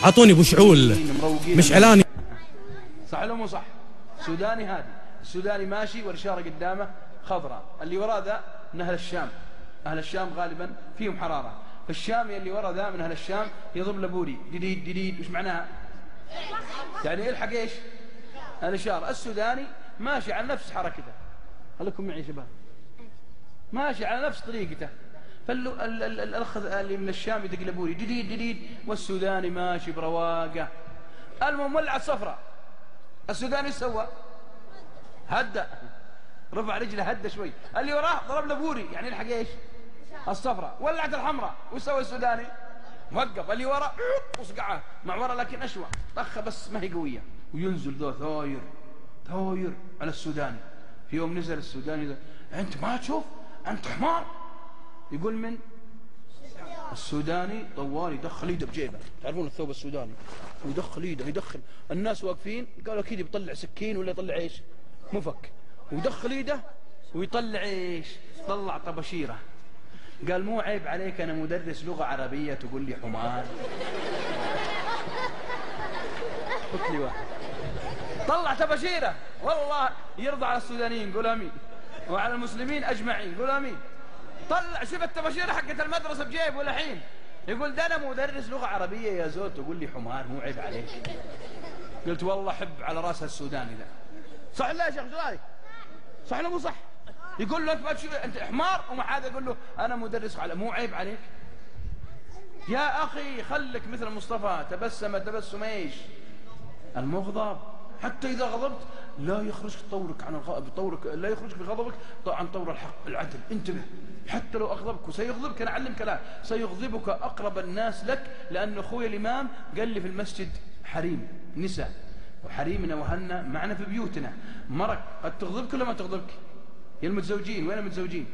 اعطوني ابو شعول مش اعلاني. صح ولا مو صح؟ سوداني هادي، السوداني ماشي والاشاره قدامه خضراء، اللي وراه ذا من اهل الشام، اهل الشام غالبا فيهم حراره، فالشامي اللي ورا ذا من اهل الشام يضرب لبوري ديديد ديديد. وش معناها؟ يعني يلحق ايش؟ الاشاره. السوداني ماشي على نفس حركته، خليكم معي يا شباب، ماشي على نفس طريقته، فالاخ اللي من الشام يدق لبوري ديديد ديديد، والسوداني ماشي برواقه. المهم ولعت صفراء، السوداني ايش سوى؟ هدى، رفع رجله هدى شوي، اللي وراه ضرب لبوري يعني يلحق ايش؟ الصفراء. ولعت الحمراء، وش سوى السوداني؟ وقف، اللي وراه وصقعه مع ورا لكن اشوى، طخه بس ما هي قويه، وينزل ذو ثاير ثاير على السوداني. في يوم نزل السوداني، انت ما تشوف؟ انت حمار. يقول من؟ السوداني طوال يدخل يده بجيبه، تعرفون الثوب السوداني، ويدخل يده يدخل، الناس واقفين قالوا اكيد بيطلع سكين ولا يطلع ايش؟ مفك، ويدخل يده ويطلع ايش؟ طلع طبشيره. قال مو عيب عليك انا مدرس لغه عربيه تقول لي حمار؟ قلت لي واحد طلع طبشيره، والله يرضى على السودانيين قول امين، وعلى المسلمين اجمعين قول امين. طلع شوف التباشيره حقت المدرسه بجيبه الحين، يقول ده انا مدرس لغه عربيه يا زول تقول لي حمار، مو عيب عليك؟ قلت والله حب على راس السوداني ذا. صح لا يا شيخ جلالي؟ صح ولا مو صح؟ يقول له انت ما تشوف انت حمار، ومع هذا يقول له انا مدرس مو عيب عليك؟ يا اخي خلك مثل مصطفى، تبسم تبسم ايش؟ المغضب. حتى اذا غضبت لا يخرجك طورك عن طورك، لا يخرجك بغضبك عن طور الحق العدل. انتبه، حتى لو اغضبك وسيغضبك، انا اعلمك لا، سيغضبك اقرب الناس لك، لان اخوي الامام قال لي في المسجد حريم نساء، وحريمنا وهنا معنا في بيوتنا، مرك قد تغضبك ولا ما تغضبك؟ يا المتزوجين وين المتزوجين؟